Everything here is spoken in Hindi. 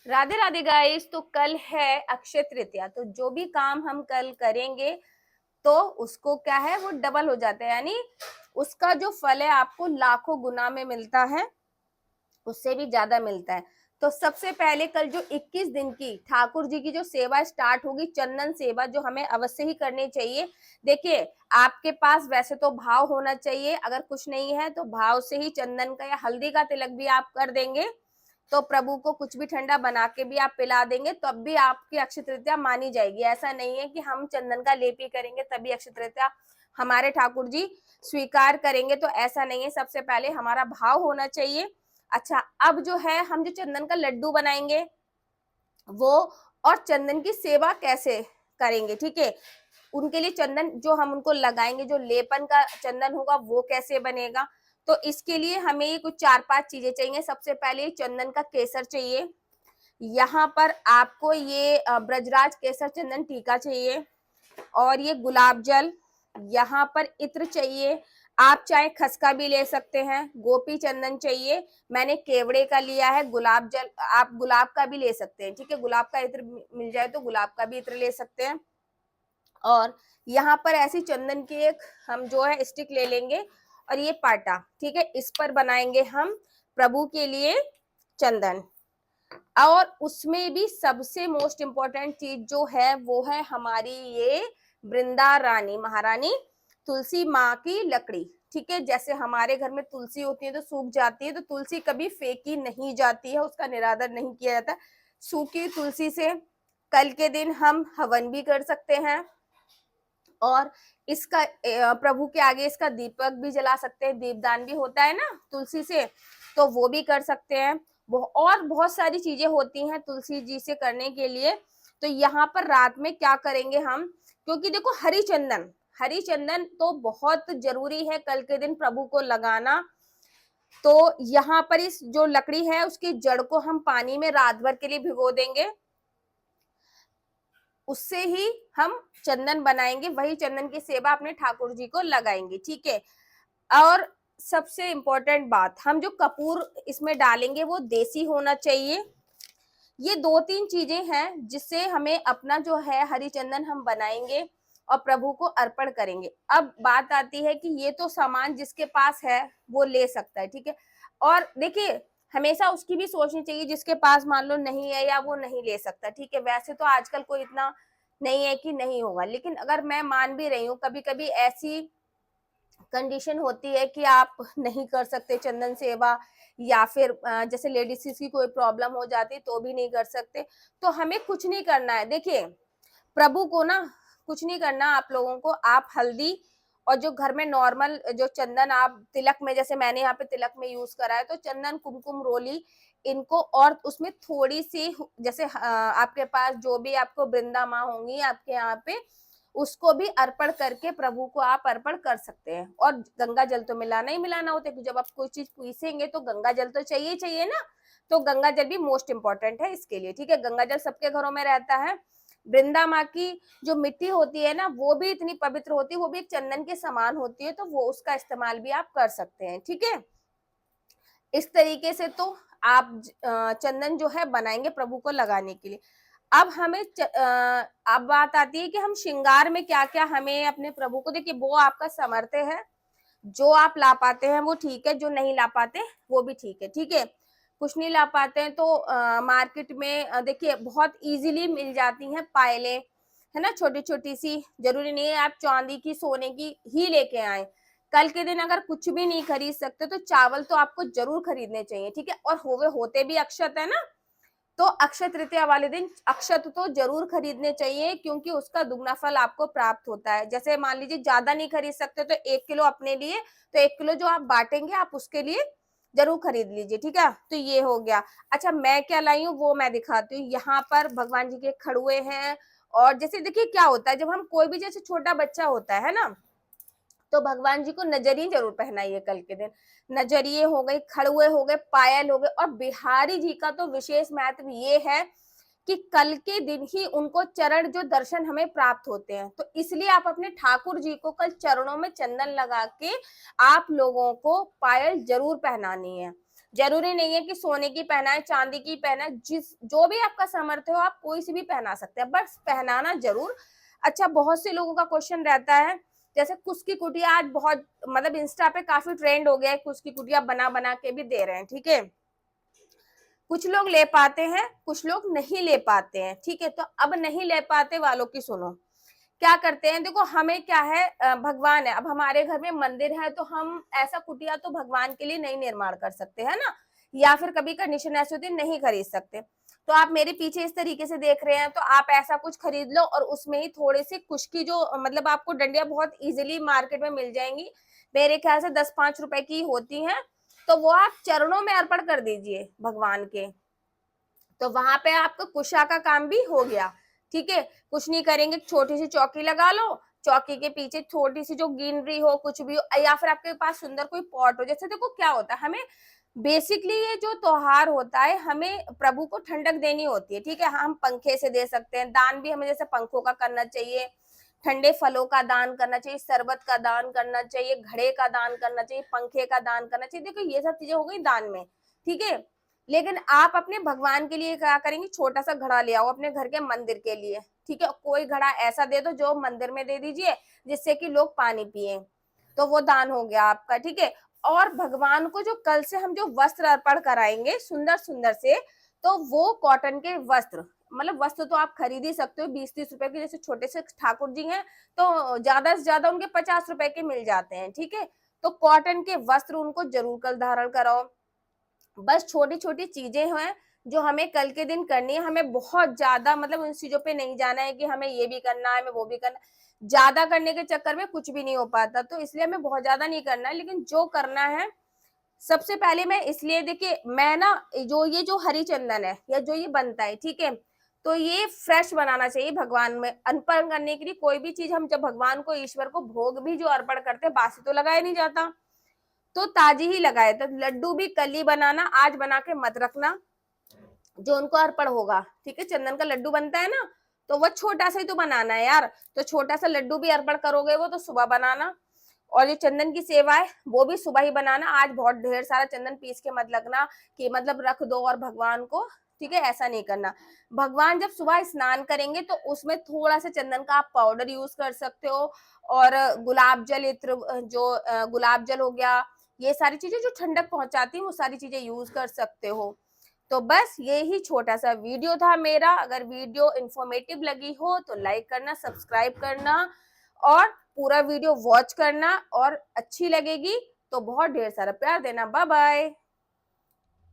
राधे राधे गाइस। तो कल है अक्षय तृतीया, तो जो भी काम हम कल करेंगे तो उसको क्या है, वो डबल हो जाता है, यानी उसका जो फल है आपको लाखों गुना में मिलता है, उससे भी ज्यादा मिलता है। तो सबसे पहले कल जो 21 दिन की ठाकुर जी की जो सेवा स्टार्ट होगी, चंदन सेवा, जो हमें अवश्य ही करनी चाहिए। देखिए, आपके पास वैसे तो भाव होना चाहिए, अगर कुछ नहीं है तो भाव से ही चंदन का या हल्दी का तिलक भी आप कर देंगे, तो प्रभु को कुछ भी ठंडा बना के भी आप पिला देंगे, तब भी आपकी अक्षय तृतीया मानी जाएगी। ऐसा नहीं है कि हम चंदन का लेप ही करेंगे तभी अक्षय तृतीया हमारे ठाकुर जी स्वीकार करेंगे, तो ऐसा नहीं है। सबसे पहले हमारा भाव होना चाहिए। अच्छा, अब जो है हम जो चंदन का लड्डू बनाएंगे वो, और चंदन की सेवा कैसे करेंगे, ठीक है, उनके लिए चंदन जो हम उनको लगाएंगे, जो लेपन का चंदन होगा वो कैसे बनेगा, तो इसके लिए हमें ये कुछ 4-5 चीजें चाहिए। सबसे पहले चंदन का केसर चाहिए, यहाँ पर आपको ये ब्रजराज केसर चंदन टीका चाहिए, और ये गुलाब जल, यहाँ पर इत्र चाहिए, आप चाहे खसका भी ले सकते हैं, गोपी चंदन चाहिए, मैंने केवड़े का लिया है, गुलाब जल आप गुलाब का भी ले सकते हैं, ठीक है, गुलाब का इत्र मिल जाए तो गुलाब का भी इत्र ले सकते हैं। और यहाँ पर ऐसी चंदन की एक हम जो है स्टिक ले लेंगे, और ये पाटा, ठीक है, इस पर बनाएंगे हम प्रभु के लिए चंदन। और उसमें भी सबसे मोस्ट इम्पोर्टेंट चीज जो है वो है हमारी ये वृंदा रानी महारानी तुलसी माँ की लकड़ी, ठीक है। जैसे हमारे घर में तुलसी होती है तो सूख जाती है, तो तुलसी कभी फेंकी नहीं जाती है, उसका निरादर नहीं किया जाता। सूखी तुलसी से कल के दिन हम हवन भी कर सकते हैं, और इसका प्रभु के आगे इसका दीपक भी जला सकते हैं, दीपदान भी होता है ना तुलसी से, तो वो भी कर सकते हैं। और बहुत सारी चीजें होती हैं तुलसी जी से करने के लिए। तो यहाँ पर रात में क्या करेंगे हम, क्योंकि देखो हरी चंदन तो बहुत जरूरी है कल के दिन प्रभु को लगाना। तो यहाँ पर इस जो लकड़ी है उसकी जड़ को हम पानी में रात भर के लिए भिगो देंगे, उससे ही हम चंदन बनाएंगे, वही चंदन की सेवा अपने ठाकुर जी को लगाएंगे, ठीक है। और सबसे इंपॉर्टेंट बात, हम जो कपूर इसमें डालेंगे वो देसी होना चाहिए। ये 2-3 चीजें हैं जिससे हमें अपना जो है हरी चंदन हम बनाएंगे और प्रभु को अर्पण करेंगे। अब बात आती है कि ये तो सामान जिसके पास है वो ले सकता है, ठीक है। और देखिए, हमेशा उसकी भी सोचनी चाहिए जिसके पास मान लो नहीं है या वो नहीं ले सकता, ठीक है। वैसे तो आजकल कोई इतना नहीं है कि नहीं होगा, लेकिन अगर मैं मान भी रही हूँ, कभी कभी ऐसी कंडीशन होती है कि आप नहीं कर सकते चंदन सेवा, या फिर जैसे लेडीज की कोई प्रॉब्लम हो जाती तो भी नहीं कर सकते, तो हमें कुछ नहीं करना है। देखिए, प्रभु को ना कुछ नहीं करना आप लोगों को, आप हल्दी और जो घर में नॉर्मल जो चंदन आप तिलक में, जैसे मैंने यहाँ पे तिलक में यूज करा है, तो चंदन कुमकुम रोली इनको, और उसमें थोड़ी सी जैसे आपके पास जो भी आपको वृंदा माँ होंगी आपके यहाँ पे, उसको भी अर्पण करके प्रभु को आप अर्पण कर सकते हैं। और गंगा जल तो मिलाना ही मिलाना होता है, क्योंकि जब आप कोई चीज पीसेंगे तो गंगा जल तो चाहिए चाहिए ना, तो गंगा जल भी मोस्ट इंपॉर्टेंट है इसके लिए, ठीक है। गंगा जल सबके घरों में रहता है। वृंदा माँ की जो मिट्टी होती है ना, वो भी इतनी पवित्र होती है, वो भी एक चंदन के समान होती है, तो वो उसका इस्तेमाल भी आप कर सकते हैं, ठीक है। इस तरीके से तो आप चंदन जो है बनाएंगे प्रभु को लगाने के लिए। अब हमें अब बात आती है कि हम श्रृंगार में क्या क्या हमें अपने प्रभु को, देखिए वो आपका सामर्थ्य है, जो आप ला पाते हैं वो ठीक है, जो नहीं ला पाते वो भी ठीक है, ठीक है। कुछ नहीं ला पाते हैं तो मार्केट में देखिए बहुत इजीली मिल जाती हैं पायलें, है ना, छोटी छोटी सी, जरूरी नहीं है आप चांदी की सोने की ही लेके आए। कल के दिन अगर कुछ भी नहीं खरीद सकते तो चावल तो आपको जरूर खरीदने चाहिए, ठीक है। और होते भी अक्षत है ना, तो अक्षय तृतीया वाले दिन अक्षत तो जरूर खरीदने चाहिए, क्योंकि उसका दुगना फल आपको प्राप्त होता है। जैसे मान लीजिए ज्यादा नहीं खरीद सकते तो 1 किलो अपने लिए, तो 1 किलो जो आप बांटेंगे आप उसके लिए जरूर खरीद लीजिए, ठीक है। तो ये हो गया। अच्छा, मैं क्या लाई हूँ वो मैं दिखाती हूँ। यहाँ पर भगवान जी के खड़ुए हैं, और जैसे देखिए क्या होता है, जब हम कोई भी, जैसे छोटा बच्चा होता है ना, तो भगवान जी को नजरिए जरूर पहनाइए कल के दिन। नजरिए हो गए, खड़ुए हो गए, पायल हो गए। और बिहारी जी का तो विशेष महत्व ये है कि कल के दिन ही उनको चरण जो दर्शन हमें प्राप्त होते हैं, तो इसलिए आप अपने ठाकुर जी को कल चरणों में चंदन लगा के आप लोगों को पायल जरूर पहनानी है। जरूरी नहीं है कि सोने की पहनाए, चांदी की पहनाए, जिस जो भी आपका सामर्थ्य हो आप कोई सी भी पहना सकते हैं, बस पहनाना जरूर। अच्छा, बहुत से लोगों का क्वेश्चन रहता है, जैसे कुछ की कुटिया आज बहुत मतलब इंस्टा पे काफी ट्रेंड हो गया है, कुछ की कुटिया बना बना के भी दे रहे हैं, ठीक है। कुछ लोग ले पाते हैं, कुछ लोग नहीं ले पाते हैं, ठीक है। तो अब नहीं ले पाते वालों की सुनो, क्या करते हैं, देखो हमें क्या है, भगवान है, अब हमारे घर में मंदिर है तो हम ऐसा कुटिया तो भगवान के लिए नहीं निर्माण कर सकते, है ना, या फिर कभी कंडीशन ऐसी होती है नहीं खरीद सकते। तो आप मेरे पीछे इस तरीके से देख रहे हैं, तो आप ऐसा कुछ खरीद लो और उसमें ही थोड़ी सी कुश की जो मतलब आपको डंडिया बहुत इजीली मार्केट में मिल जाएंगी, मेरे ख्याल से 10-5 रुपए की होती हैं, तो वो आप चरणों में अर्पण कर दीजिए भगवान के, तो वहां पे आपका कुशा का काम भी हो गया, ठीक है। कुछ नहीं करेंगे, छोटी सी चौकी लगा लो, चौकी के पीछे छोटी सी जो ग्रीनरी हो, कुछ भी हो, या फिर आपके पास सुंदर कोई पॉट हो, जैसे देखो क्या होता है, हमें बेसिकली ये जो त्योहार होता है हमें प्रभु को ठंडक देनी होती है, ठीक है। हम पंखे से दे सकते हैं, दान भी हमें जैसे पंखों का करना चाहिए, ठंडे फलों का दान करना चाहिए, शरबत का दान करना चाहिए, घड़े का दान करना चाहिए, पंखे का दान करना चाहिए, देखो ये सब चीजें हो गई दान में, ठीक है। लेकिन आप अपने भगवान के लिए क्या करेंगे, छोटा सा घड़ा ले आओ अपने घर के मंदिर के लिए, ठीक है। कोई घड़ा ऐसा दे दो जो मंदिर में दे दीजिए जिससे कि लोग पानी पिए, तो वो दान हो गया आपका, ठीक है। और भगवान को जो कल से हम जो वस्त्र अर्पण कराएंगे सुंदर सुंदर से, तो वो कॉटन के वस्त्र, मतलब वस्त्र तो आप खरीद ही सकते हो 20-30 रुपए के, जैसे छोटे से ठाकुर जी हैं तो ज्यादा से ज्यादा उनके 50 रुपए के मिल जाते हैं, ठीक है। तो कॉटन के वस्त्र उनको जरूर कल धारण कराओ। बस छोटी छोटी चीजें हैं जो हमें कल के दिन करनी है, हमें बहुत ज्यादा मतलब उन चीजों पे नहीं जाना है कि हमें ये भी करना है, हमें वो भी करना है, ज्यादा करने के चक्कर में कुछ भी नहीं हो पाता, तो इसलिए हमें बहुत ज्यादा नहीं करना है, लेकिन जो करना है सबसे पहले मैं इसलिए, देखिए मैं ना जो ये जो हरी चंदन है या जो ये बनता है, ठीक है, तो ये फ्रेश बनाना चाहिए भगवान में अर्पण करने के लिए। कोई भी चीज हम जब भगवान को ईश्वर को भोग भी जो अर्पण करते हैं बासी तो लगाया नहीं जाता, तो ताजी ही लगाए। तो लड्डू भी कल ही बनाना, आज बना के मत रखना, जो उनको अर्पण होगा, ठीक है। चंदन का लड्डू बनता है ना, तो वो छोटा सा ही तो बनाना है यार, तो छोटा सा लड्डू भी अर्पण करोगे वो तो सुबह बनाना, और ये चंदन की सेवा है वो भी सुबह ही बनाना। आज बहुत ढेर सारा चंदन पीस के मत लगना कि मतलब रख दो और भगवान को, ठीक है, ऐसा नहीं करना। भगवान जब सुबह स्नान करेंगे तो उसमें थोड़ा सा चंदन का आप पाउडर यूज कर सकते हो, और गुलाब जल इत्र, जो गुलाब जल हो गया, ये सारी चीजें जो ठंडक पहुंचाती है वो सारी चीजें यूज कर सकते हो। तो बस ये ही छोटा सा वीडियो था मेरा, अगर वीडियो इंफॉर्मेटिव लगी हो तो लाइक करना, सब्सक्राइब करना और पूरा वीडियो वॉच करना, और अच्छी लगेगी तो बहुत ढेर सारा प्यार देना। Bye bye.